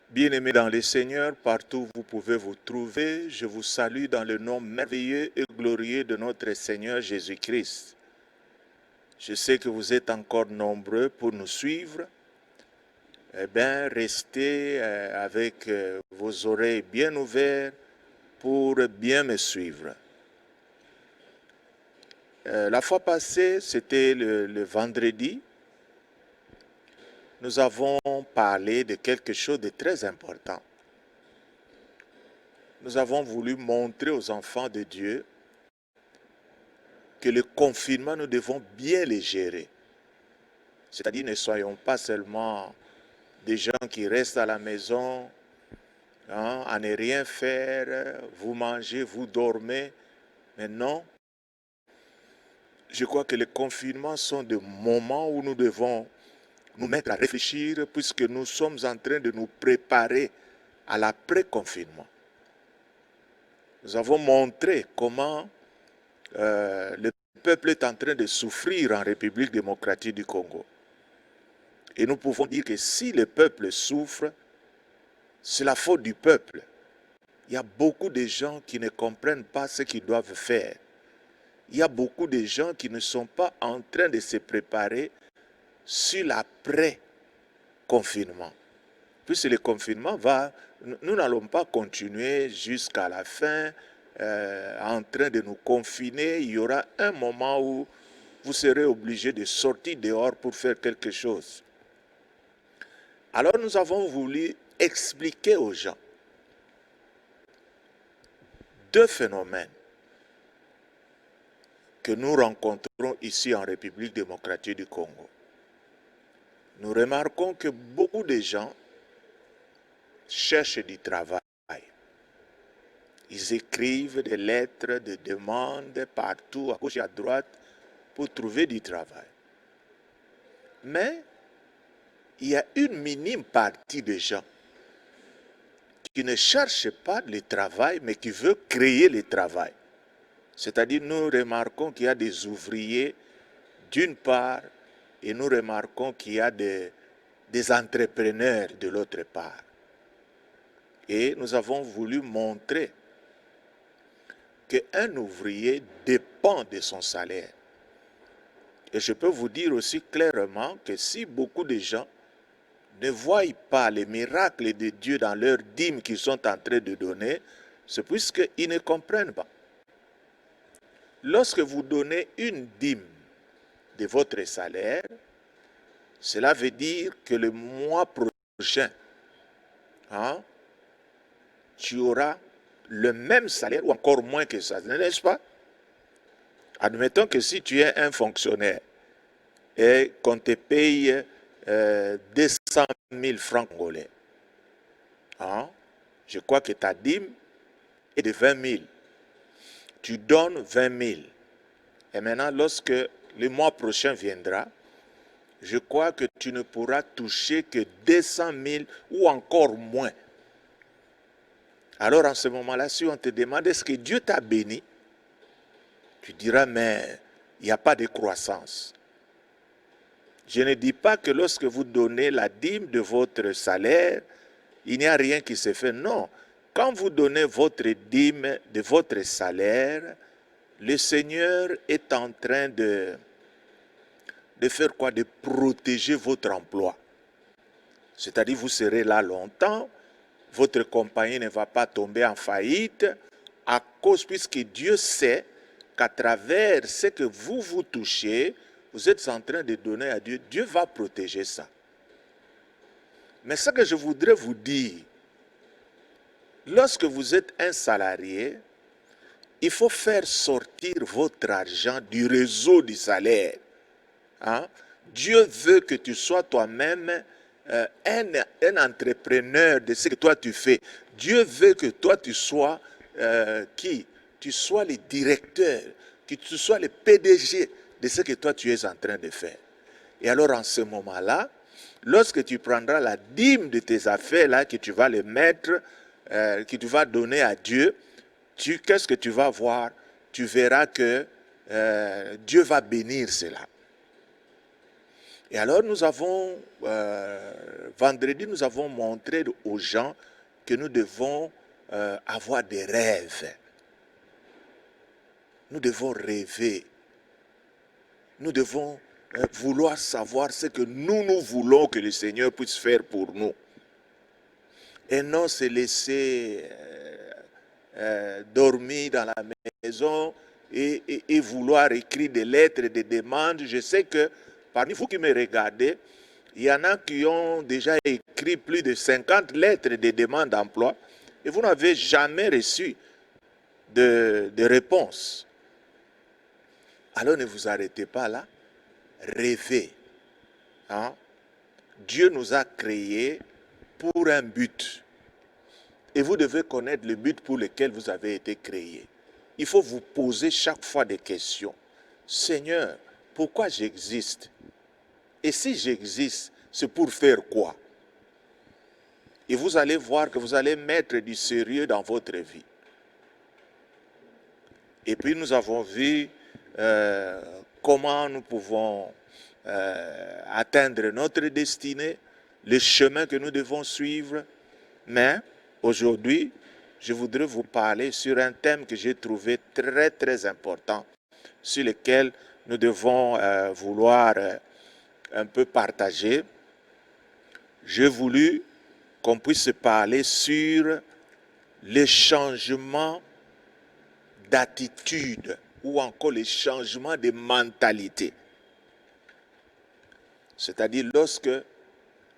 Bien-aimés dans le Seigneur, partout où vous pouvez vous trouver, je vous salue dans le nom merveilleux et glorieux de notre Seigneur Jésus-Christ. Je sais que vous êtes encore nombreux pour nous suivre. Eh bien, restez avec vos oreilles bien ouvertes pour bien me suivre. La fois passée, c'était le vendredi. Nous avons parlé de quelque chose de très important. Nous avons voulu montrer aux enfants de Dieu que le confinement, nous devons bien le gérer. C'est-à-dire, ne soyons pas seulement des gens qui restent à la maison, à ne rien faire, vous mangez, vous dormez. Mais non, je crois que les confinements sont des moments où nous devons nous mettre à réfléchir puisque nous sommes en train de nous préparer à l'après-confinement. Nous avons montré comment le peuple est en train de souffrir en République démocratique du Congo. Et nous pouvons dire que si le peuple souffre, c'est la faute du peuple. Il y a beaucoup de gens qui ne comprennent pas ce qu'ils doivent faire. Il y a beaucoup de gens qui ne sont pas en train de se préparer sur l'après-confinement. Puisque le confinement nous n'allons pas continuer jusqu'à la fin en train de nous confiner. Il y aura un moment où vous serez obligés de sortir dehors pour faire quelque chose. Alors nous avons voulu expliquer aux gens deux phénomènes que nous rencontrons ici en République démocratique du Congo. Nous remarquons que beaucoup de gens cherchent du travail. Ils écrivent des lettres de demande partout, à gauche et à droite, pour trouver du travail. Mais il y a une minime partie de gens qui ne cherchent pas le travail, mais qui veulent créer le travail. C'est-à-dire, nous remarquons qu'il y a des ouvriers d'une part, et nous remarquons qu'il y a des entrepreneurs de l'autre part. Et nous avons voulu montrer qu'un ouvrier dépend de son salaire. Et je peux vous dire aussi clairement que si beaucoup de gens ne voient pas les miracles de Dieu dans leurs dîmes qu'ils sont en train de donner, c'est puisqu'ils ne comprennent pas. Lorsque vous donnez une dîme de votre salaire, cela veut dire que le mois prochain, tu auras le même salaire ou encore moins que ça, n'est-ce pas? Admettons que si tu es un fonctionnaire et qu'on te paye 200 000 francs congolais, je crois que ta dîme est de 20 000. Tu donnes 20 000. Et maintenant, lorsque le mois prochain viendra, je crois que tu ne pourras toucher que 200 000 ou encore moins. Alors en ce moment-là, si on te demande est-ce que Dieu t'a béni, tu diras mais il n'y a pas de croissance. Je ne dis pas que lorsque vous donnez la dîme de votre salaire, il n'y a rien qui se fait. Non, quand vous donnez votre dîme de votre salaire, le Seigneur est en train de faire quoi? De protéger votre emploi. C'est-à-dire vous serez là longtemps, votre compagnie ne va pas tomber en faillite à cause, puisque Dieu sait qu'à travers ce que vous touchez, vous êtes en train de donner à Dieu, Dieu va protéger ça. Mais ce que je voudrais vous dire, lorsque vous êtes un salarié, il faut faire sortir votre argent du réseau du salaire. Dieu veut que tu sois toi-même un entrepreneur de ce que toi tu fais. Dieu veut que toi tu sois tu sois le directeur, que tu sois le PDG de ce que toi tu es en train de faire. Et alors en ce moment-là, Lorsque tu prendras la dîme de tes affaires, là, que tu vas les mettre, que tu vas donner à Dieu, qu'est-ce que tu vas voir? Tu verras que Dieu va bénir cela. Et alors nous avons, vendredi, nous avons montré aux gens que nous devons avoir des rêves. Nous devons rêver. Nous devons vouloir savoir ce que nous voulons que le Seigneur puisse faire pour nous. Et non se laisser dormir dans la maison et vouloir écrire des lettres, des demandes. Je sais que parmi vous qui me regardez, il y en a qui ont déjà écrit plus de 50 lettres de demandes d'emploi et vous n'avez jamais reçu de réponse. Alors ne vous arrêtez pas là, rêvez. Hein? Dieu nous a créés pour un but. Et vous devez connaître le but pour lequel vous avez été créés. Il faut vous poser chaque fois des questions. Seigneur, pourquoi j'existe? Et si j'existe, c'est pour faire quoi? Et vous allez voir que vous allez mettre du sérieux dans votre vie. Et puis nous avons vu comment nous pouvons atteindre notre destinée, le chemin que nous devons suivre. Mais aujourd'hui, je voudrais vous parler sur un thème que j'ai trouvé très, très important, sur lequel nous devons vouloir un peu partager. J'ai voulu qu'on puisse parler sur les changements d'attitude ou encore les changements de mentalité. C'est-à-dire lorsque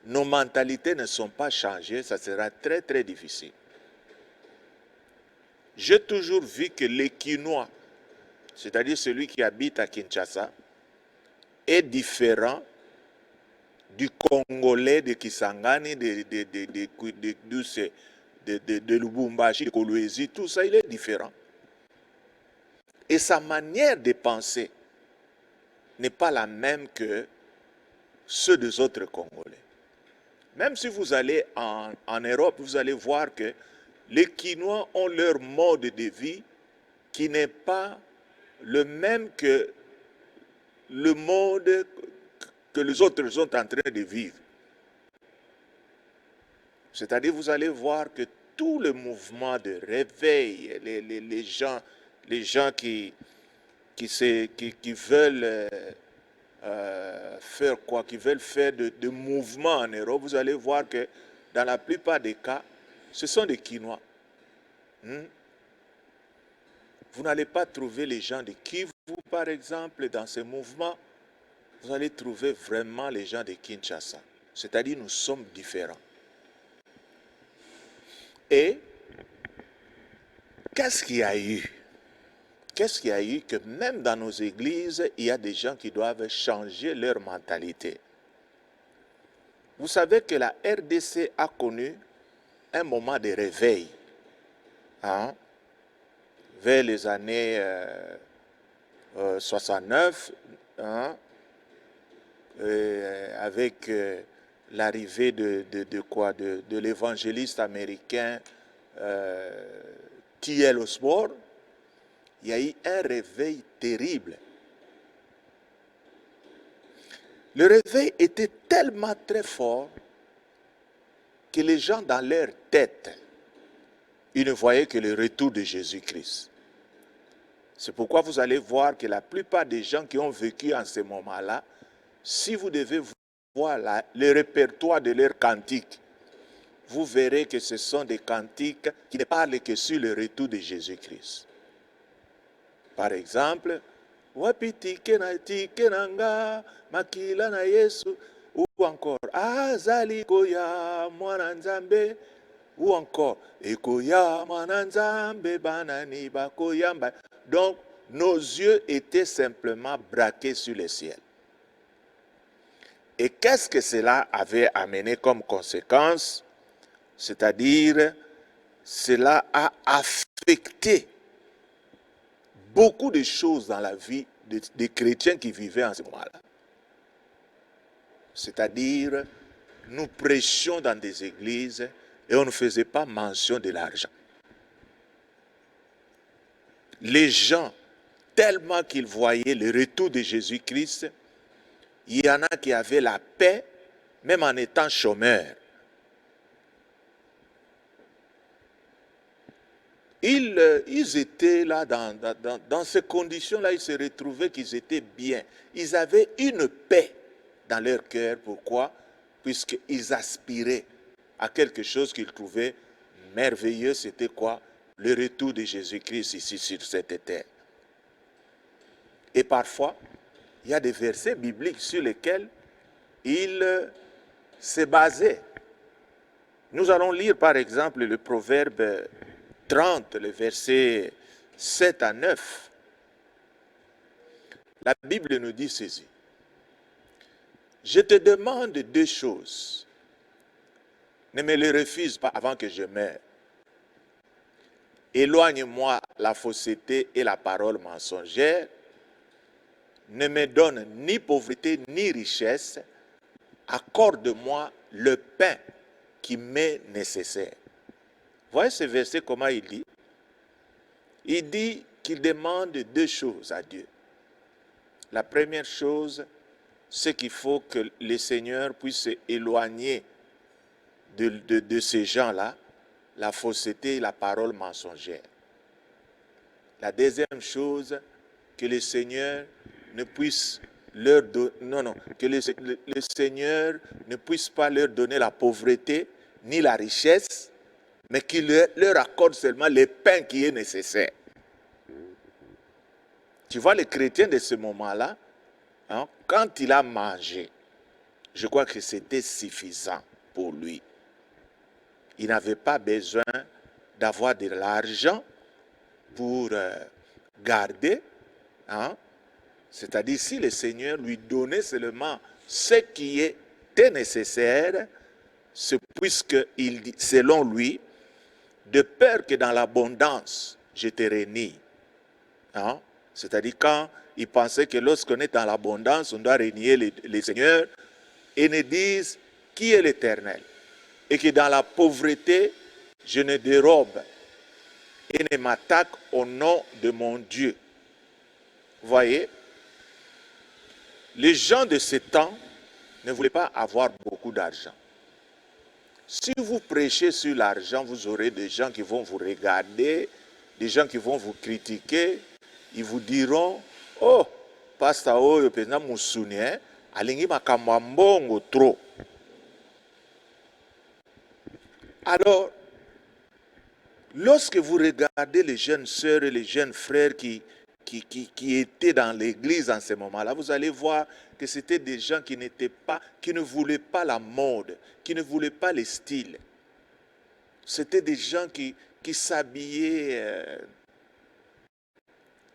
nos mentalités ne sont pas changées, ça sera très très difficile. J'ai toujours vu que les Quinois, c'est-à-dire celui qui habite à Kinshasa, est différent du Congolais de Kisangani, de Lubumbashi, de Kolwezi, tout ça, il est différent. Et sa manière de penser n'est pas la même que ceux des autres Congolais. Même si vous allez en Europe, vous allez voir que les Quinois ont leur mode de vie qui n'est pas le même que le mode que les autres sont en train de vivre. C'est-à-dire, vous allez voir que tout le mouvement de réveil, les gens qui veulent faire quoi, qui veulent faire de mouvements en Europe, vous allez voir que dans la plupart des cas, ce sont des Quinois. Vous n'allez pas trouver les gens de Kivu, par exemple, dans ces mouvements. Vous allez trouver vraiment les gens de Kinshasa. C'est-à-dire, nous sommes différents. Et qu'est-ce qu'il y a eu? Qu'est-ce qu'il y a eu que même dans nos églises, il y a des gens qui doivent changer leur mentalité? Vous savez que la RDC a connu un moment de réveil. Hein? Vers les années 69, hein? Avec l'arrivée de l'évangéliste américain T.L. Osborne, il y a eu un réveil terrible. Le réveil était tellement très fort que les gens dans leur tête, ils ne voyaient que le retour de Jésus-Christ. C'est pourquoi vous allez voir que la plupart des gens qui ont vécu en ce moment-là, si vous devez voir le répertoire de leurs cantiques, vous verrez que ce sont des cantiques qui ne parlent que sur le retour de Jésus-Christ. Par exemple, Wapitike na tike nanga makila na Yesu, ou encore Azali koya mwana nzambe, ou encore Ekoya mwana nzambe banani bakoyamba. Donc, nos yeux étaient simplement braqués sur le ciel. Et qu'est-ce que cela avait amené comme conséquence? C'est-à-dire, cela a affecté beaucoup de choses dans la vie des chrétiens qui vivaient en ce moment-là. C'est-à-dire, nous prêchions dans des églises et on ne faisait pas mention de l'argent. Les gens, tellement qu'ils voyaient le retour de Jésus-Christ, il y en a qui avaient la paix, même en étant chômeurs. Ils étaient là, dans ces conditions-là, ils se retrouvaient qu'ils étaient bien. Ils avaient une paix dans leur cœur. Pourquoi? Puisqu'ils aspiraient à quelque chose qu'ils trouvaient merveilleux. C'était quoi? Le retour de Jésus-Christ ici sur cette terre. Et parfois, il y a des versets bibliques sur lesquels ils se basaient. Nous allons lire par exemple le proverbe 30, le verset 7 à 9. La Bible nous dit ceci. Je te demande deux choses. Ne me les refuse pas avant que je meure. Éloigne-moi la fausseté et la parole mensongère. Ne me donne ni pauvreté ni richesse. Accorde-moi le pain qui m'est nécessaire. Voyez ce verset, comment il dit? Il dit qu'il demande deux choses à Dieu. La première chose, c'est qu'il faut que le Seigneur puisse éloigner de ces gens-là la fausseté et la parole mensongère. La deuxième chose, que le Seigneur ne puisse leur donner, que le Seigneur ne puisse pas leur donner la pauvreté ni la richesse, mais qu'il leur accorde seulement le pain qui est nécessaire. Tu vois, le chrétien de ce moment-là, hein, quand il a mangé, je crois que c'était suffisant pour lui. Il n'avait pas besoin d'avoir de l'argent pour garder. Hein? C'est-à-dire, si le Seigneur lui donnait seulement ce qui était nécessaire, c'est puisqu'il dit, selon lui, de peur que dans l'abondance, je te réunis. Hein? C'est-à-dire, quand il pensait que lorsqu'on est dans l'abondance, on doit régner les seigneurs et ne disent qui est l'Éternel. Et que dans la pauvreté, je ne dérobe et ne m'attaque au nom de mon Dieu. Vous voyez, les gens de ce temps ne voulaient pas avoir beaucoup d'argent. Si vous prêchez sur l'argent, vous aurez des gens qui vont vous regarder, des gens qui vont vous critiquer. Ils vous diront, oh, pasteur oyo pena musuni, alingi makambo mbongo trop. Alors, lorsque vous regardez les jeunes sœurs et les jeunes frères qui étaient dans l'église en ce moment-là, vous allez voir que c'était des gens qui ne voulaient pas la mode, qui ne voulaient pas les styles. C'était des gens qui s'habillaient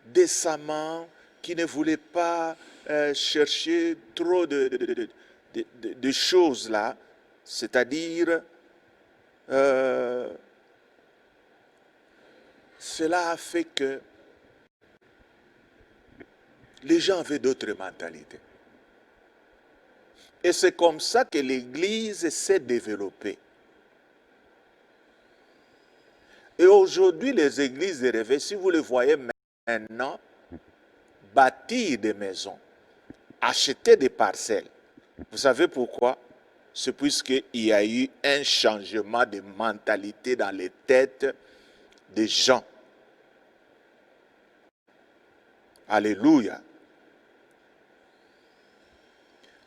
décemment, qui ne voulaient pas chercher trop de choses là, c'est-à-dire cela a fait que les gens avaient d'autres mentalités. Et c'est comme ça que l'Église s'est développée. Et aujourd'hui, les églises de réveil, si vous les voyez maintenant, bâtir des maisons, acheter des parcelles. Vous savez pourquoi? C'est puisqu'il y a eu un changement de mentalité dans les têtes des gens. Alléluia.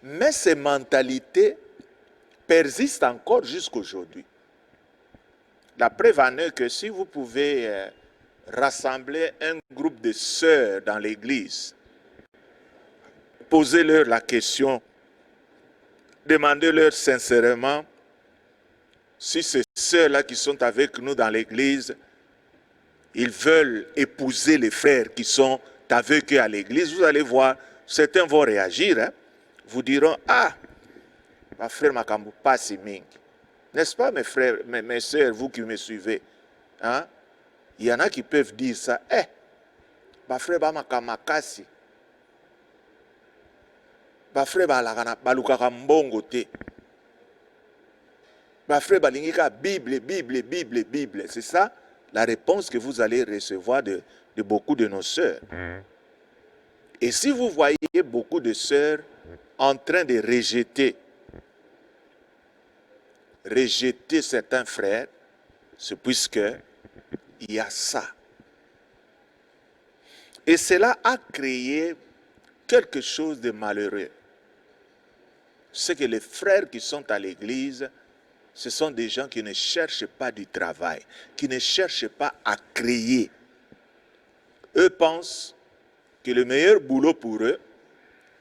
Mais ces mentalités persistent encore jusqu'aujourd'hui. La preuve en est que si vous pouvez rassembler un groupe de sœurs dans l'église, posez-leur la question, demandez-leur sincèrement si ces sœurs-là qui sont avec nous dans l'église, ils veulent épouser les frères qui sont avec eux à l'église. Vous allez voir, certains vont réagir, hein, vous diront, ah, ma frère Makambu, pas si mingi. N'est-ce pas, mes frères, mes sœurs, vous qui me suivez, hein? Il y en a qui peuvent dire ça. Ma frère Bamakambu, bafrère balukaka mbongo te. Bafrère balingika Bible, Bible, Bible, Bible. C'est ça la réponse que vous allez recevoir de beaucoup de nos sœurs. Et si vous voyez beaucoup de sœurs en train de rejeter certains frères, c'est puisque il y a ça. Et cela a créé quelque chose de malheureux. C'est que les frères qui sont à l'église, ce sont des gens qui ne cherchent pas du travail, qui ne cherchent pas à créer. Eux pensent que le meilleur boulot pour eux,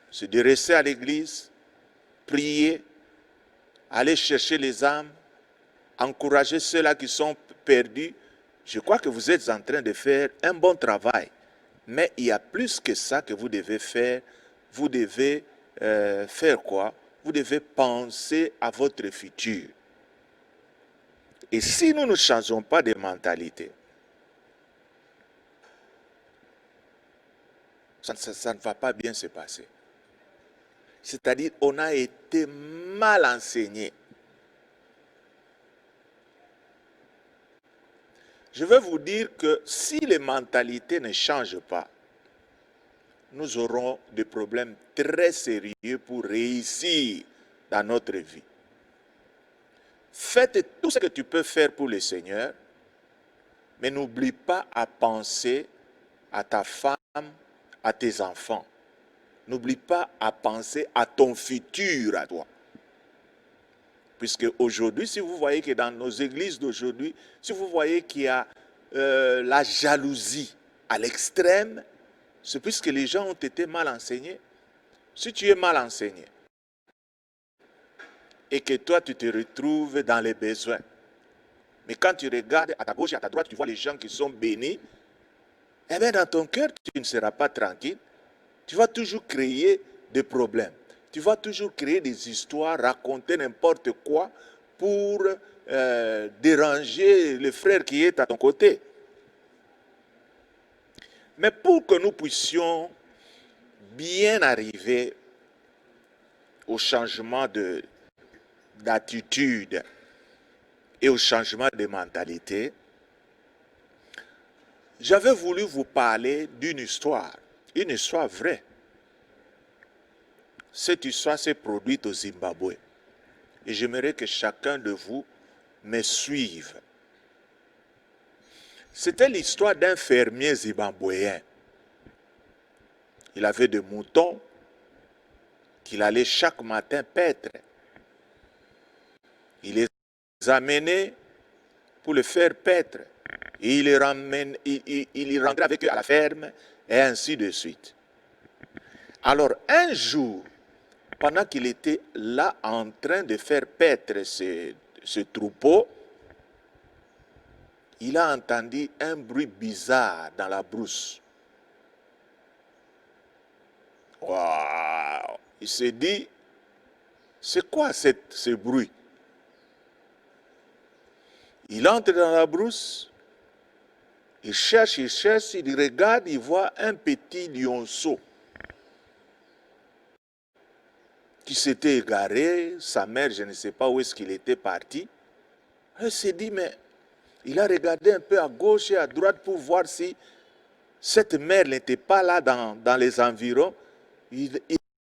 c'est de rester à l'église, prier, aller chercher les âmes, encourager ceux-là qui sont perdus. Je crois que vous êtes en train de faire un bon travail. Mais il y a plus que ça que vous devez faire. Vous devez faire quoi? Vous devez penser à votre futur. Et si nous ne changeons pas de mentalité, ça ne va pas bien se passer. C'est-à-dire, on a été mal enseigné. Je veux vous dire que si les mentalités ne changent pas, nous aurons des problèmes très sérieux pour réussir dans notre vie. Faites tout ce que tu peux faire pour le Seigneur, mais n'oublie pas à penser à ta femme, à tes enfants. N'oublie pas à penser à ton futur à toi. Puisque aujourd'hui, si vous voyez que dans nos églises d'aujourd'hui, si vous voyez qu'il y a la jalousie à l'extrême, c'est puisque les gens ont été mal enseignés. Si tu es mal enseigné et que toi tu te retrouves dans les besoins, mais quand tu regardes à ta gauche et à ta droite, tu vois les gens qui sont bénis, eh bien dans ton cœur, tu ne seras pas tranquille. Tu vas toujours créer des problèmes. Tu vas toujours créer des histoires, raconter n'importe quoi pour déranger le frère qui est à ton côté. Mais pour que nous puissions bien arriver au changement d'attitude et au changement de mentalité, j'avais voulu vous parler d'une histoire vraie. Cette histoire s'est produite au Zimbabwe. Et j'aimerais que chacun de vous me suive. C'était l'histoire d'un fermier zimbabwéen. Il avait des moutons qu'il allait chaque matin paître. Il les amenait pour les faire paître. Et il rentrait avec eux à la ferme, et ainsi de suite. Alors, un jour, pendant qu'il était là en train de faire paître ce troupeau, il a entendu un bruit bizarre dans la brousse. Waouh! Il s'est dit, c'est quoi ce bruit? Il entre dans la brousse, il cherche, il regarde, il voit un petit lionceau qui s'était égaré, sa mère, je ne sais pas où est-ce qu'il était parti. Il s'est dit, mais il a regardé un peu à gauche et à droite pour voir si cette mère n'était pas là dans les environs. Il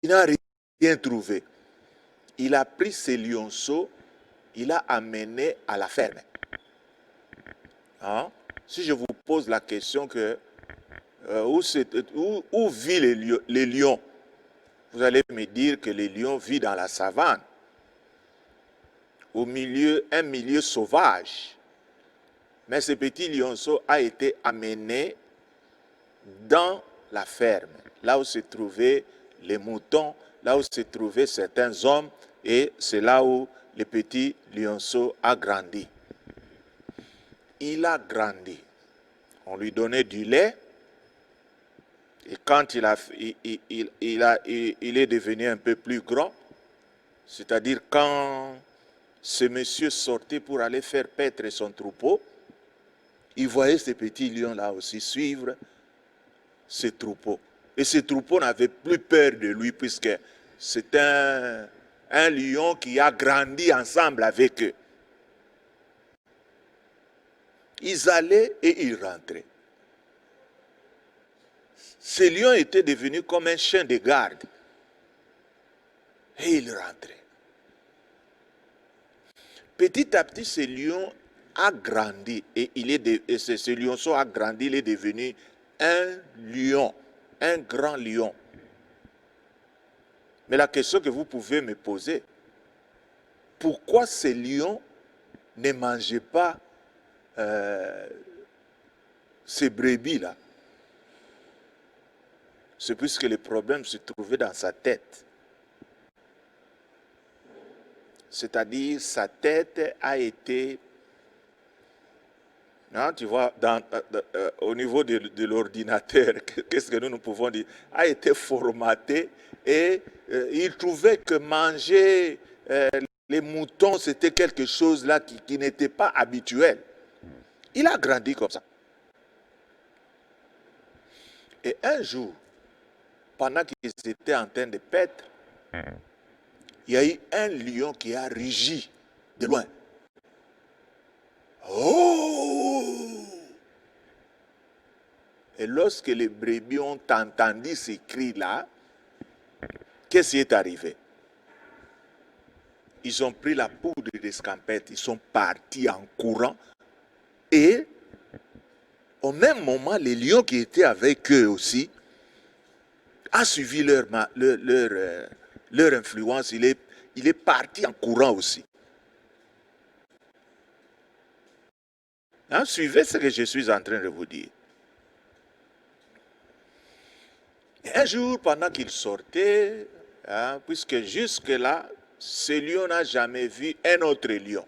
n'a rien trouvé. Il a pris ce lionceau, il l'a amené à la ferme. Hein? Si je vous pose la question que où vit les lions, vous allez me dire que les lions vivent dans la savane, un milieu sauvage. Mais ce petit lionceau a été amené dans la ferme, là où se trouvaient les moutons, là où se trouvaient certains hommes, et c'est là où le petit lionceau a grandi. Il a grandi. On lui donnait du lait, et quand il est devenu un peu plus grand, c'est-à-dire quand ce monsieur sortait pour aller faire paître son troupeau, il voyait ce petit lion-là aussi suivre ce troupeau. Et ce troupeau n'avait plus peur de lui puisque c'est un lion qui a grandi ensemble avec eux. Ils allaient et ils rentraient. Ce lion était devenu comme un chien de garde. Et il rentrait. Petit à petit, ce lion a grandi et ce lionceau a grandi, il est devenu un lion, un grand lion. Mais la question que vous pouvez me poser, pourquoi ce lion ne mangeait pas ces brebis-là? C'est puisque le problème se trouvait dans sa tête. C'est-à-dire, sa tête a été, hein, tu vois, au niveau de l'ordinateur, qu'est-ce que nous pouvons dire, a été formatée et il trouvait que manger les moutons, c'était quelque chose là qui n'était pas habituel. Il a grandi comme ça. Et un jour, pendant qu'ils étaient en train de paître, il y a eu un lion qui a rugi de loin. Oh! Et lorsque les brebis ont entendu ces cris-là, qu'est-ce qui est arrivé? Ils ont pris la poudre d'escampette, ils sont partis en courant et au même moment, les lions qui étaient avec eux aussi a suivi leur influence, il est parti en courant aussi. Hein, suivez ce que je suis en train de vous dire. Et un jour, pendant qu'il sortait, hein, puisque jusque-là, ce lion n'a jamais vu un autre lion.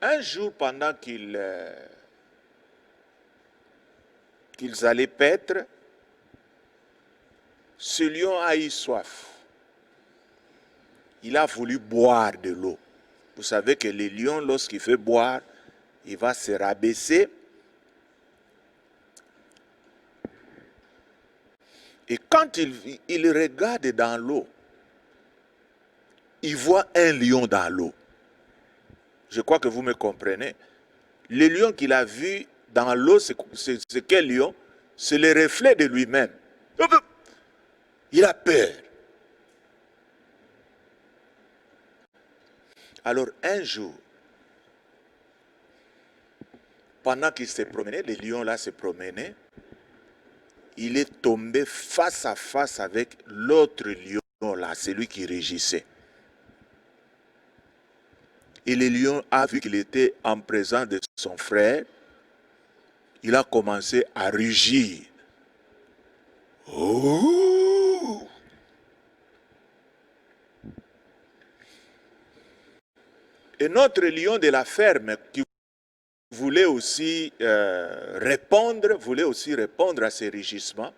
Un jour, pendant qu'ils allaient paître, ce lion a eu soif. Il a voulu boire de l'eau. Vous savez que le lion, lorsqu'il fait boire, il va se rabaisser. Et quand il regarde dans l'eau, il voit un lion dans l'eau. Je crois que vous me comprenez. Le lion qu'il a vu dans l'eau, c'est quel lion? C'est le reflet de lui-même. Il a peur. Alors un jour, pendant qu'il se promenait, le lion là se promenait, il est tombé face à face avec l'autre lion là, celui qui rugissait. Et le lion a vu qu'il était en présence de son frère. Il a commencé à rugir. Oh! Et notre lion de la ferme qui voulait aussi répondre à ces rugissements.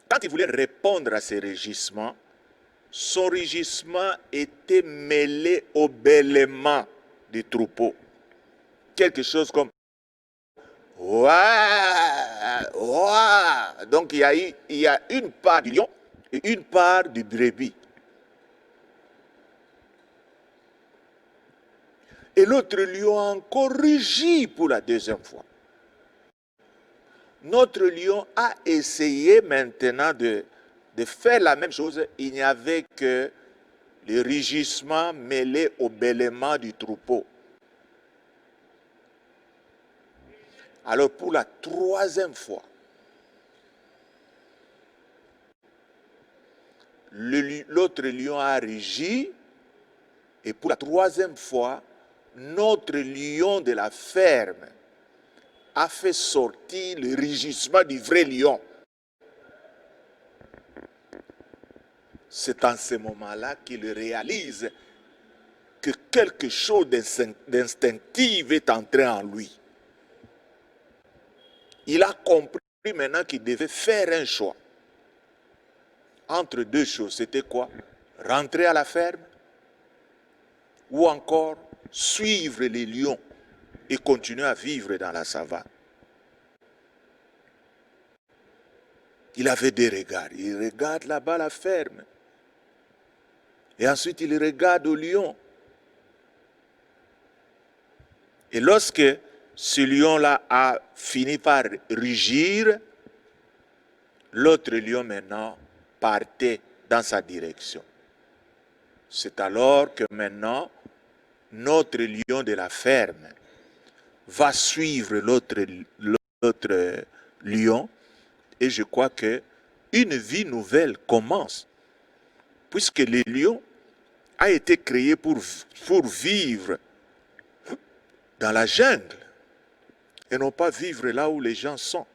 Quand il voulait répondre à ces rugissements, son rugissement était mêlé au bêlement du troupeau. Quelque chose comme ouah, ouah. Donc il y a une part du lion et une part du brebis. Et l'autre lion a encore rugi pour la deuxième fois. Notre lion a essayé maintenant de faire la même chose. Il n'y avait que le rugissement mêlé au bêlement du troupeau. Alors pour la troisième fois, l'autre lion a rugi et pour la troisième fois, notre lion de la ferme a fait sortir le rugissement du vrai lion. C'est en ce moment-là qu'il réalise que quelque chose d'instinctif est entré en lui. Il a compris maintenant qu'il devait faire un choix. Entre deux choses, c'était quoi? Rentrer à la ferme ou encore suivre les lions et continuer à vivre dans la savane. Il avait des regards. Il regarde là-bas la ferme. Et ensuite, il regarde au lion. Et lorsque ce lion-là a fini par rugir, l'autre lion maintenant partait dans sa direction. C'est alors que maintenant, notre lion de la ferme va suivre l'autre lion, et je crois que une vie nouvelle commence, puisque le lion a été créé pour vivre dans la jungle et non pas vivre là où les gens sont.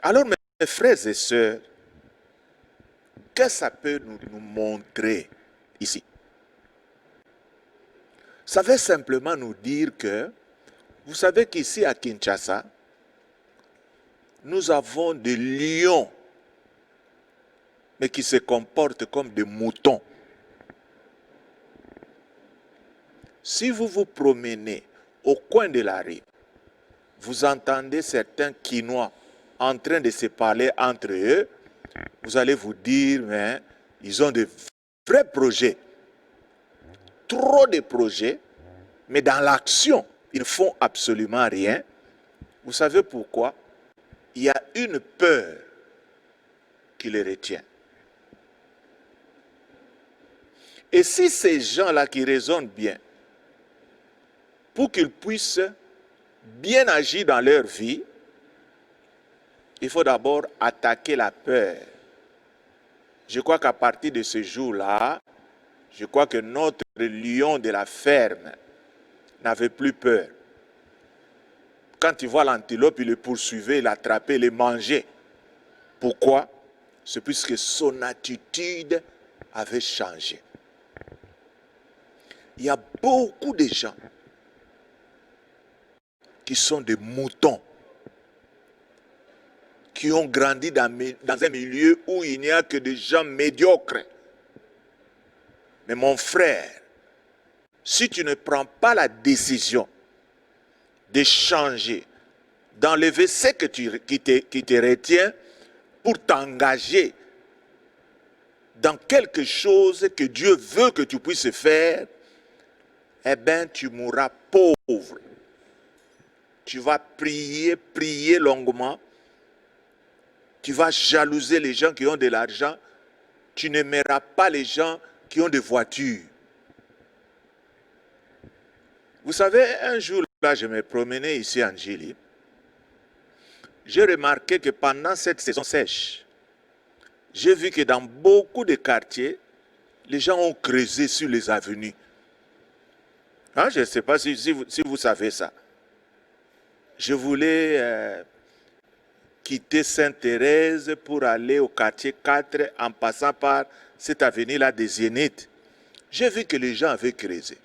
Alors mes frères et sœurs, qu'est-ce que ça peut nous montrer ici? Ça veut simplement nous dire que, vous savez qu'ici à Kinshasa, nous avons des lions, mais qui se comportent comme des moutons. Si vous vous promenez au coin de la rue, vous entendez certains Quinois en train de se parler entre eux, vous allez vous dire, mais ils ont de vrais projets, trop de projets, mais dans l'action, ils ne font absolument rien. Vous savez pourquoi? Il y a une peur qui les retient. Et si ces gens-là qui raisonnent bien, pour qu'ils puissent bien agir dans leur vie, il faut d'abord attaquer la peur. Je crois qu'à partir de ce jour-là, je crois que notre lion de la ferme n'avait plus peur. Quand il voit l'antilope, il le poursuivait, il l'attrapait, il le mangeait. Pourquoi? C'est puisque son attitude avait changé. Il y a beaucoup de gens qui sont des moutons, qui ont grandi dans un milieu où il n'y a que des gens médiocres. Mais mon frère, si tu ne prends pas la décision de changer, d'enlever ce qui te retient pour t'engager dans quelque chose que Dieu veut que tu puisses faire, eh bien, tu mourras pauvre. Tu vas prier longuement. Tu vas jalouser les gens qui ont de l'argent. Tu n'aimeras pas les gens qui ont des voitures. Vous savez, un jour, là, je me promenais ici en Gili. J'ai remarqué que pendant cette saison sèche, j'ai vu que dans beaucoup de quartiers, les gens ont creusé sur les avenues. Hein, je ne sais pas si vous savez ça. Je voulais quitter Sainte-Thérèse pour aller au quartier 4 en passant par cette avenue-là des Zéniths. J'ai vu que les gens avaient creusé.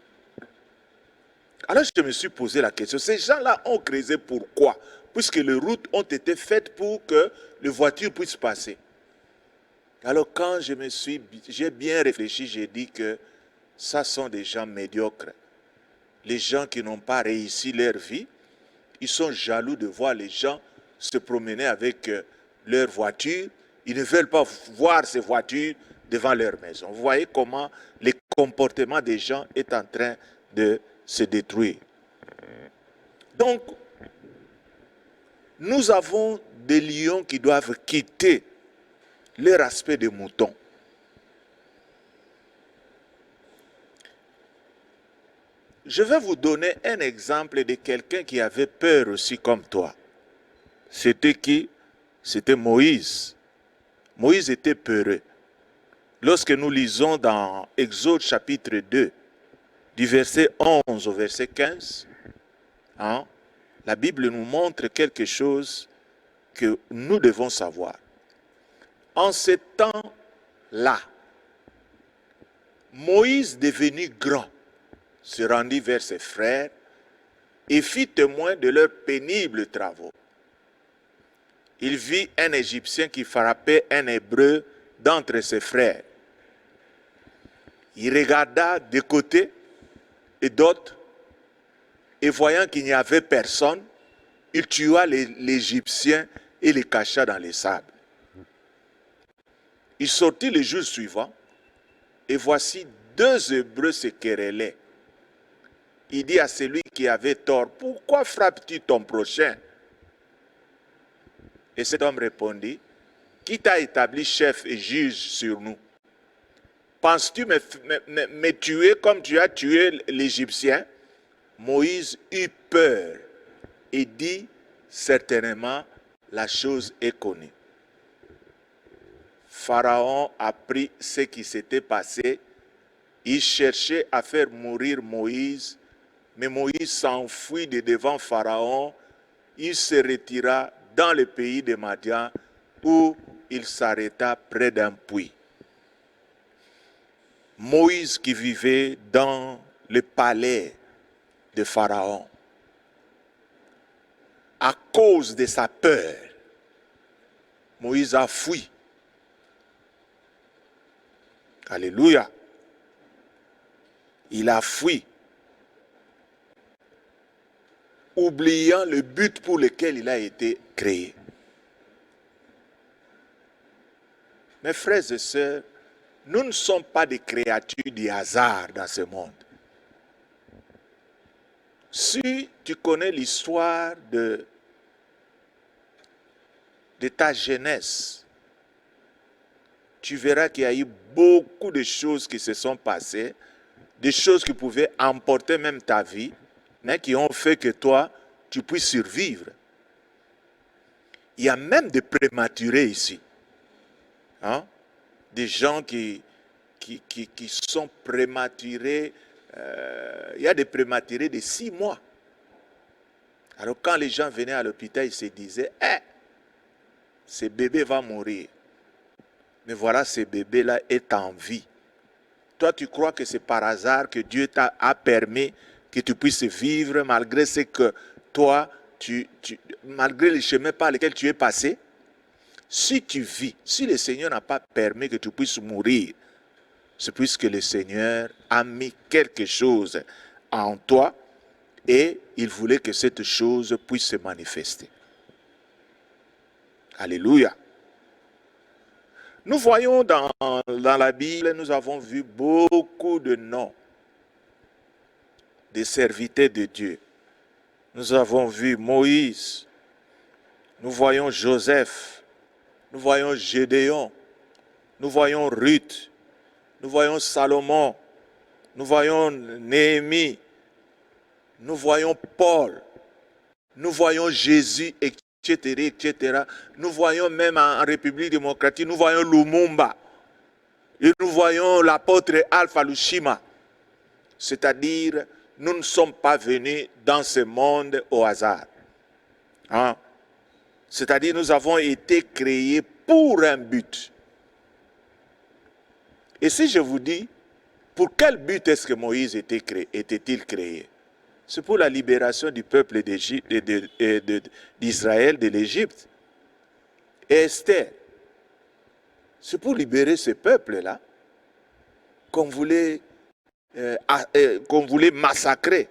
Alors je me suis posé la question, ces gens-là ont creusé pourquoi? Puisque les routes ont été faites pour que les voitures puissent passer. Alors quand j'ai bien réfléchi, j'ai dit que ça sont des gens médiocres. Les gens qui n'ont pas réussi leur vie, ils sont jaloux de voir les gens se promener avec leur voiture. Ils ne veulent pas voir ces voitures devant leur maison. Vous voyez comment le comportement des gens est en train de se détruire. Donc, nous avons des lions qui doivent quitter leur aspect de mouton. Je vais vous donner un exemple de quelqu'un qui avait peur aussi comme toi. C'était qui? C'était Moïse. Moïse était peureux. Lorsque nous lisons dans Exode chapitre 2, du verset 11 au verset 15, la Bible nous montre quelque chose que nous devons savoir. En ce temps-là, Moïse, devenu grand, se rendit vers ses frères et fit témoin de leurs pénibles travaux. Il vit un Égyptien qui frappait un Hébreu d'entre ses frères. Il regarda de côté et d'autre, et voyant qu'il n'y avait personne, il tua l'Égyptien et les cacha dans les sables. Il sortit le jour suivant, et voici 2 Hébreux se querellaient. Il dit à celui qui avait tort, « Pourquoi frappes-tu ton prochain ?» Et cet homme répondit, « Qui t'a établi chef et juge sur nous? Penses-tu me tuer comme tu as tué l'Égyptien ?» Moïse eut peur et dit, « Certainement, la chose est connue. » Pharaon apprit ce qui s'était passé. Il cherchait à faire mourir Moïse, mais Moïse s'enfuit de devant Pharaon. Il se retira dans le pays de Madian où il s'arrêta près d'un puits. Moïse qui vivait dans le palais de Pharaon, à cause de sa peur, Moïse a fui. Alléluia. Il a fui, oubliant le but pour lequel il a été créé. Mes frères et sœurs, nous ne sommes pas des créatures du hasard dans ce monde. Si tu connais l'histoire de ta jeunesse, tu verras qu'il y a eu beaucoup de choses qui se sont passées, des choses qui pouvaient emporter même ta vie, mais qui ont fait que toi, tu puisses survivre. Il y a même des prématurés ici. Hein? Des gens qui sont prématurés. Il y a des prématurés de 6 mois. Alors quand les gens venaient à l'hôpital, ils se disaient, « ce bébé va mourir. » Mais voilà, ce bébé-là est en vie. Toi, tu crois que c'est par hasard que Dieu a permis que tu puisses vivre malgré ce que toi, malgré les chemins par lesquels tu es passé? Si tu vis, si le Seigneur n'a pas permis que tu puisses mourir, c'est puisque le Seigneur a mis quelque chose en toi et il voulait que cette chose puisse se manifester. Alléluia. Nous voyons dans la Bible, nous avons vu beaucoup de noms des serviteurs de Dieu. Nous avons vu Moïse, nous voyons Joseph, nous voyons Gédéon, nous voyons Ruth, nous voyons Salomon, nous voyons Néhémie, nous voyons Paul, nous voyons Jésus, etc., etc. Nous voyons même en République démocratique, nous voyons Lumumba, et nous voyons l'apôtre Alpha Lushima. C'est-à-dire, nous ne sommes pas venus dans ce monde au hasard. Hein? C'est-à-dire, nous avons été créés pour un but. Et si je vous dis, pour quel but est-ce que Moïse était-il créé? C'est pour la libération du peuple d'Israël de l'Égypte. Et Esther, c'est pour libérer ce peuple-là qu'on voulait massacrer.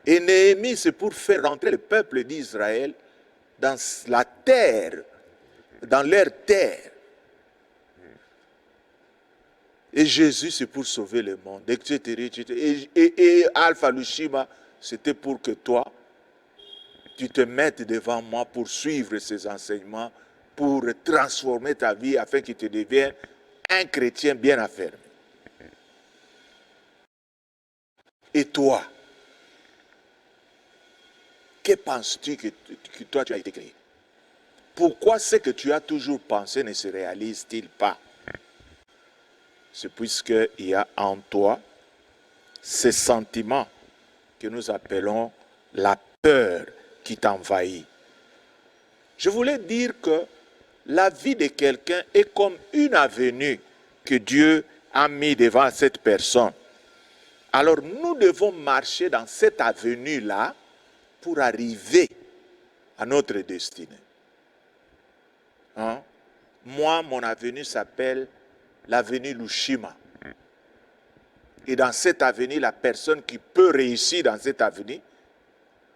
Et Néhémie, c'est pour faire rentrer le peuple d'Israël dans la terre, dans leur terre. Et Jésus, c'est pour sauver le monde, etc. Et Alpha Lushima, c'était pour que toi, tu te mettes devant moi pour suivre ces enseignements, pour transformer ta vie afin que tu deviennes un chrétien bien affermi. Et toi, que penses-tu que toi tu as été créé? Pourquoi ce que tu as toujours pensé ne se réalise-t-il pas? C'est puisqu'il y a en toi ce sentiment que nous appelons la peur qui t'envahit. Je voulais dire que la vie de quelqu'un est comme une avenue que Dieu a mis devant cette personne. Alors nous devons marcher dans cette avenue-là pour arriver à notre destinée. Hein? Moi, mon avenue s'appelle l'avenue Lushima. Et dans cette avenue, la personne qui peut réussir dans cette avenue,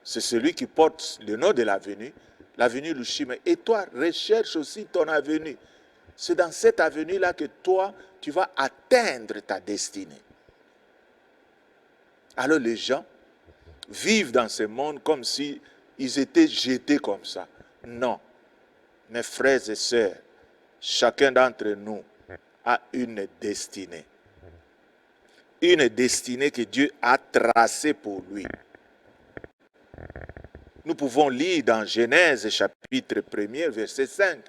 c'est celui qui porte le nom de l'avenue Lushima. Et toi, recherche aussi ton avenue. C'est dans cette avenue-là que toi, tu vas atteindre ta destinée. Alors les gens vivent dans ce monde comme si ils étaient jetés comme ça. Non, mes frères et sœurs, chacun d'entre nous a une destinée. Une destinée que Dieu a tracée pour lui. Nous pouvons lire dans Genèse chapitre 1er, verset 5.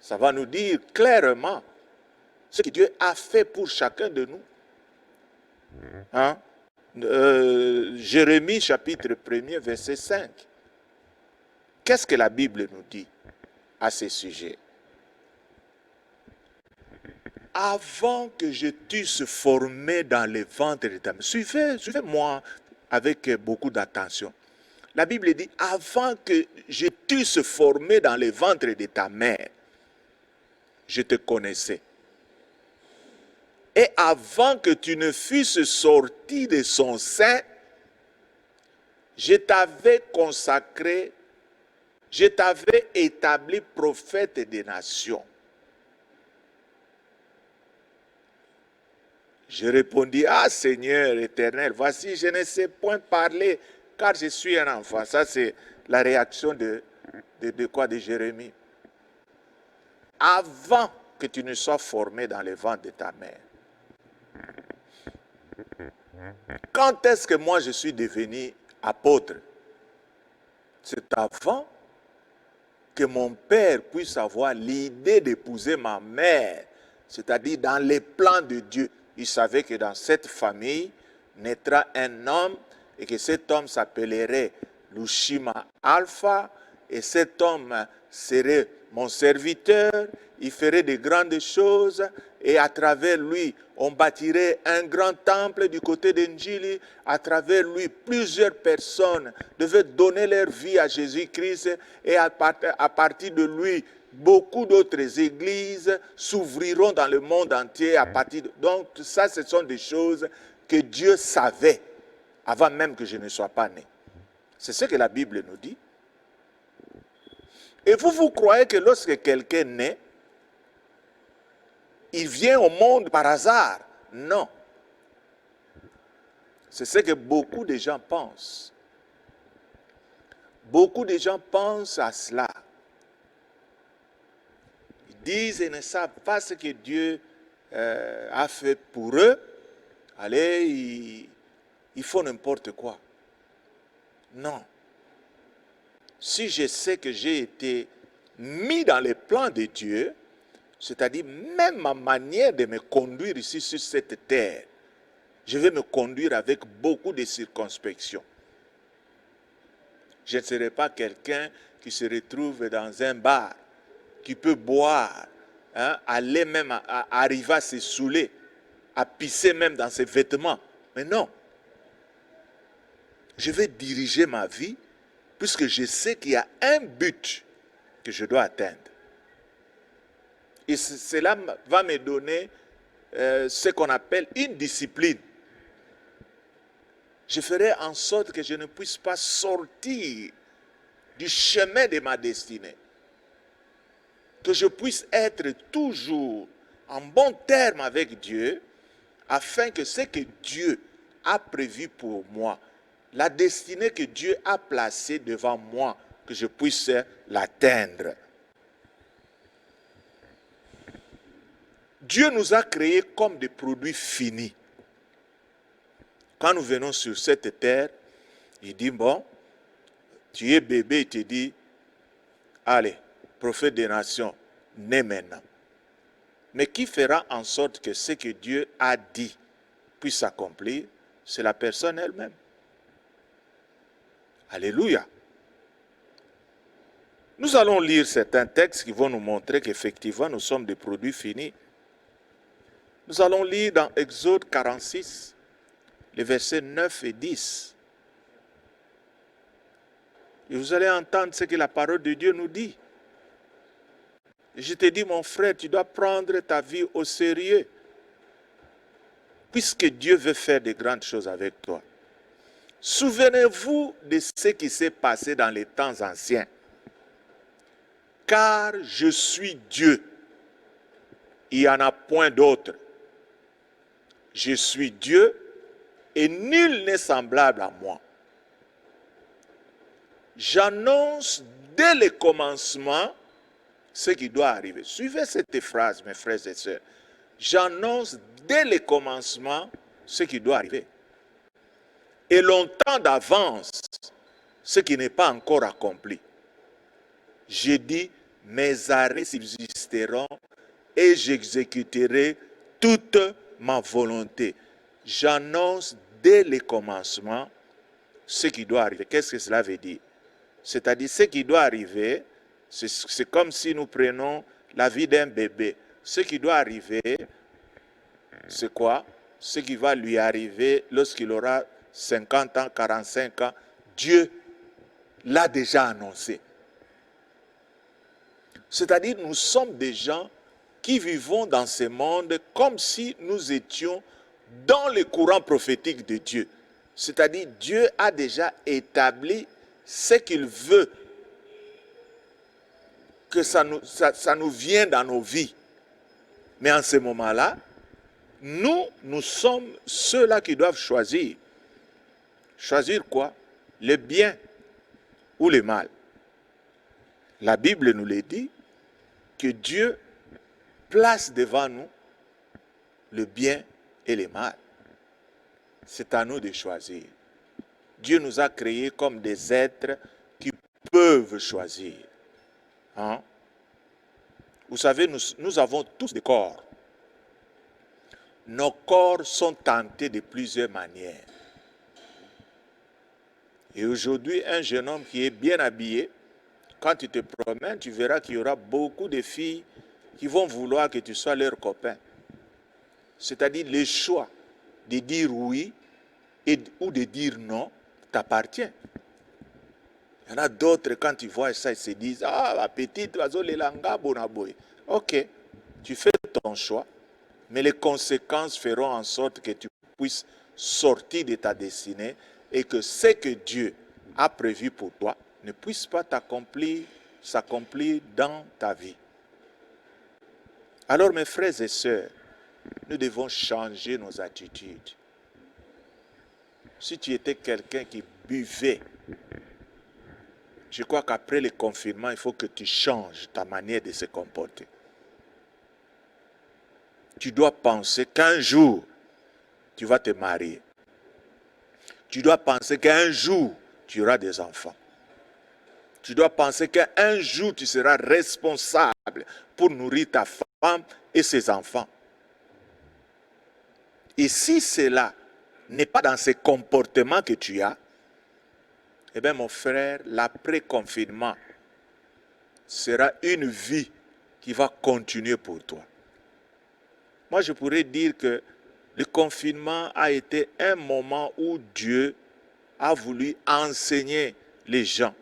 Ça va nous dire clairement ce que Dieu a fait pour chacun de nous. Hein? Jérémie chapitre 1er, verset 5. Qu'est-ce que la Bible nous dit à ce sujet? Avant que je t'eusse formé dans le ventre de ta mère. Suivez-moi avec beaucoup d'attention. La Bible dit, avant que je t'eusse formé dans le ventre de ta mère, je te connaissais. Et avant que tu ne fusses sorti de son sein, je t'avais consacré, je t'avais établi prophète des nations. Je répondis, ah Seigneur éternel, voici, je ne sais point parler, car je suis un enfant. Ça, c'est la réaction de Jérémie. Avant que tu ne sois formé dans le ventre de ta mère. Quand est-ce que moi je suis devenu apôtre? C'est avant que mon père puisse avoir l'idée d'épouser ma mère, c'est-à-dire dans les plans de Dieu. Il savait que dans cette famille naîtra un homme et que cet homme s'appellerait Lushima Alpha et cet homme serait mon serviteur, il ferait de grandes choses et à travers lui, on bâtirait un grand temple du côté d'Enjili. À travers lui, plusieurs personnes devaient donner leur vie à Jésus-Christ et à partir de lui, beaucoup d'autres églises s'ouvriront dans le monde entier à partir de... Donc ça, ce sont des choses que Dieu savait avant même que je ne sois pas né. C'est ce que la Bible nous dit. Et vous croyez que lorsque quelqu'un naît, il vient au monde par hasard? Non. C'est ce que beaucoup de gens pensent. Beaucoup de gens pensent à cela. Ils disent et ne savent pas ce que Dieu a fait pour eux. Allez, ils font n'importe quoi. Non. Si je sais que j'ai été mis dans les plans de Dieu, c'est-à-dire même ma manière de me conduire ici sur cette terre, je vais me conduire avec beaucoup de circonspection. Je ne serai pas quelqu'un qui se retrouve dans un bar, qui peut boire, aller même arriver à se saouler, à pisser même dans ses vêtements. Mais non. Je vais diriger ma vie puisque je sais qu'il y a un but que je dois atteindre. Et cela va me donner ce qu'on appelle une discipline. Je ferai en sorte que je ne puisse pas sortir du chemin de ma destinée. Que je puisse être toujours en bon terme avec Dieu, afin que ce que Dieu a prévu pour moi, la destinée que Dieu a placée devant moi, que je puisse l'atteindre. Dieu nous a créés comme des produits finis. Quand nous venons sur cette terre, il dit, bon, tu es bébé, il te dit, allez, prophète des nations, né maintenant. Mais qui fera en sorte que ce que Dieu a dit puisse s'accomplir? C'est la personne elle-même. Alléluia. Nous allons lire certains textes qui vont nous montrer qu'effectivement nous sommes des produits finis. Nous allons lire dans Exode 46, les versets 9 et 10. Et vous allez entendre ce que la parole de Dieu nous dit. Et je te dis, mon frère, tu dois prendre ta vie au sérieux. Puisque Dieu veut faire de grandes choses avec toi. Souvenez-vous de ce qui s'est passé dans les temps anciens. Car je suis Dieu. Il n'y en a point d'autre. Je suis Dieu et nul n'est semblable à moi. J'annonce dès le commencement ce qui doit arriver. Suivez cette phrase, mes frères et sœurs. J'annonce dès le commencement ce qui doit arriver. Et longtemps d'avance ce qui n'est pas encore accompli. Je dis, mes arrêts subsisteront et j'exécuterai toute ma volonté. J'annonce dès le commencement ce qui doit arriver. Qu'est-ce que cela veut dire? C'est-à-dire, ce qui doit arriver, c'est comme si nous prenons la vie d'un bébé. Ce qui doit arriver, c'est quoi? Ce qui va lui arriver lorsqu'il aura 50 ans, 45 ans, Dieu l'a déjà annoncé. C'est-à-dire, nous sommes des gens qui vivons dans ce monde comme si nous étions dans le courant prophétique de Dieu. C'est-à-dire, Dieu a déjà établi ce qu'il veut que ça nous vienne dans nos vies. Mais en ce moment-là, nous sommes ceux-là qui doivent choisir. Choisir quoi? Le bien ou le mal. La Bible nous le dit, que Dieu place devant nous le bien et le mal. C'est à nous de choisir. Dieu nous a créés comme des êtres qui peuvent choisir. Hein? Vous savez, nous avons tous des corps. Nos corps sont tentés de plusieurs manières. Et aujourd'hui, un jeune homme qui est bien habillé, quand tu te promènes, tu verras qu'il y aura beaucoup de filles qui vont vouloir que tu sois leur copain. C'est-à-dire le choix de dire oui ou de dire non t'appartient. Il y en a d'autres, quand ils voient ça, ils se disent « Ah, la petite, ok, tu fais ton choix, mais les conséquences feront en sorte que tu puisses sortir de ta destinée et que ce que Dieu a prévu pour toi ne puisse pas s'accomplir dans ta vie. » Alors, mes frères et sœurs, nous devons changer nos attitudes. Si tu étais quelqu'un qui buvait, je crois qu'après le confinement, il faut que tu changes ta manière de se comporter. Tu dois penser qu'un jour, tu vas te marier. Tu dois penser qu'un jour, tu auras des enfants. Tu dois penser qu'un jour, tu seras responsable pour nourrir ta femme et ses enfants. Et si cela n'est pas dans ces comportements que tu as, eh bien mon frère, l'après-confinement sera une vie qui va continuer pour toi. Moi, je pourrais dire que le confinement a été un moment où Dieu a voulu enseigner les gens.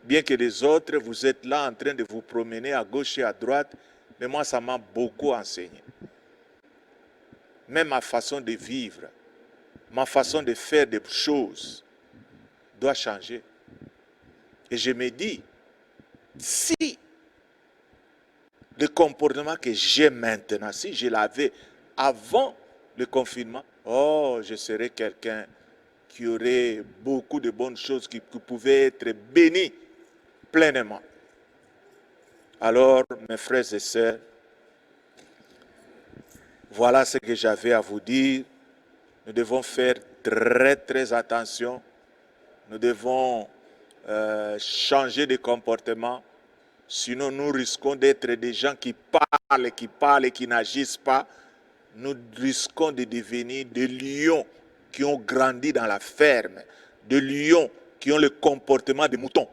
Bien que les autres, vous êtes là en train de vous promener à gauche et à droite, mais moi, ça m'a beaucoup enseigné. Même ma façon de vivre, ma façon de faire des choses doit changer. Et je me dis, si le comportement que j'ai maintenant, si je l'avais avant le confinement, oh, je serais quelqu'un qui aurait beaucoup de bonnes choses qui pouvaient être bénies pleinement. Alors, mes frères et sœurs, voilà ce que j'avais à vous dire. Nous devons faire très, très attention. Nous devons changer de comportement. Sinon, nous risquons d'être des gens qui parlent et qui n'agissent pas. Nous risquons de devenir des lions qui ont grandi dans la ferme, des lions qui ont le comportement des moutons.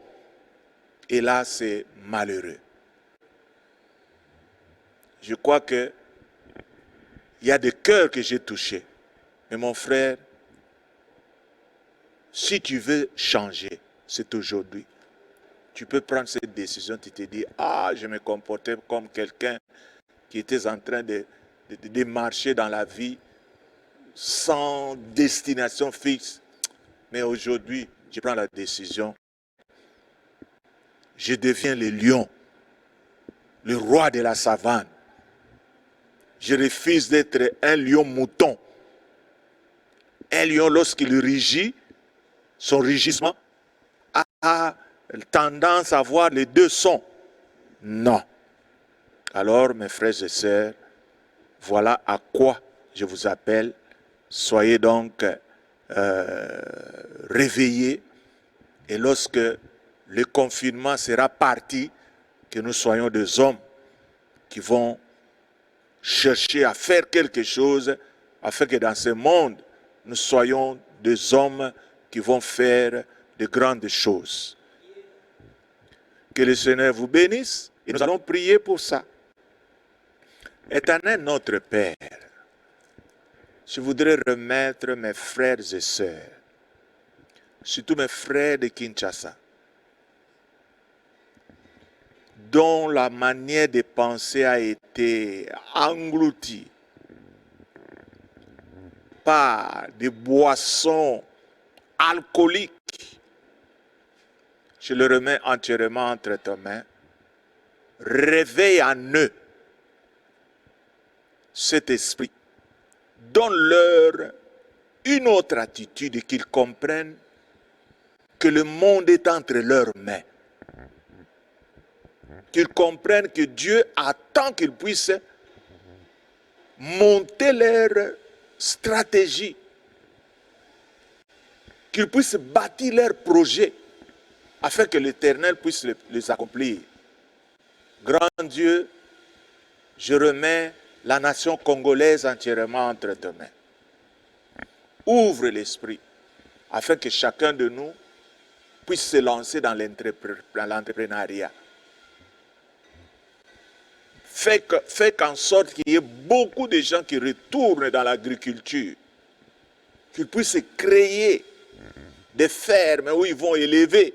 Et là, c'est malheureux. Je crois qu'il y a des cœurs que j'ai touchés. Mais mon frère, si tu veux changer, c'est aujourd'hui. Tu peux prendre cette décision, tu te dis, ah, je me comportais comme quelqu'un qui était en train de marcher dans la vie sans destination fixe. Mais aujourd'hui, je prends la décision. Je deviens le lion, le roi de la savane. Je refuse d'être un lion mouton. Un lion, lorsqu'il rugit, son rugissement a tendance à avoir les deux sons. Non. Alors, mes frères et sœurs, voilà à quoi je vous appelle. Soyez donc réveillés. Et lorsque le confinement sera parti, que nous soyons des hommes qui vont chercher à faire quelque chose afin que dans ce monde, nous soyons des hommes qui vont faire de grandes choses. Que le Seigneur vous bénisse et nous allons prier pour ça. Éternel notre Père, je voudrais remettre mes frères et sœurs, surtout mes frères de Kinshasa, dont la manière de penser a été engloutie par des boissons alcooliques. Je le remets entièrement entre tes mains. Réveille en eux cet esprit. Donne-leur une autre attitude et qu'ils comprennent que le monde est entre leurs mains. Qu'ils comprennent que Dieu attend qu'ils puissent monter leur stratégie, qu'ils puissent bâtir leurs projets afin que l'Éternel puisse les accomplir. Grand Dieu, je remets la nation congolaise entièrement entre tes mains. Ouvre l'esprit afin que chacun de nous puisse se lancer dans l'entrepreneuriat. Fais qu'en sorte qu'il y ait beaucoup de gens qui retournent dans l'agriculture, qu'ils puissent créer des fermes où ils vont élever,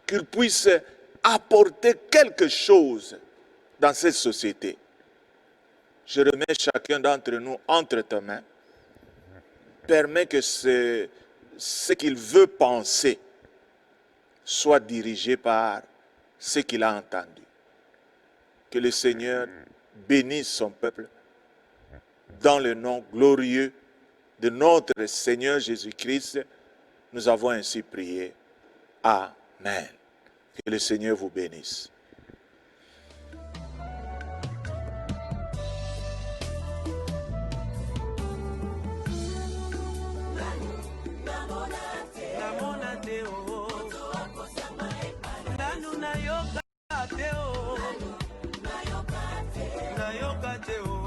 qu'ils puissent apporter quelque chose dans cette société. Je remets chacun d'entre nous entre tes mains. Permets que ce qu'il veut penser soit dirigé par ce qu'il a entendu. Que le Seigneur bénisse son peuple dans le nom glorieux de notre Seigneur Jésus-Christ. Nous avons ainsi prié. Amen. Que le Seigneur vous bénisse. Nayoka te o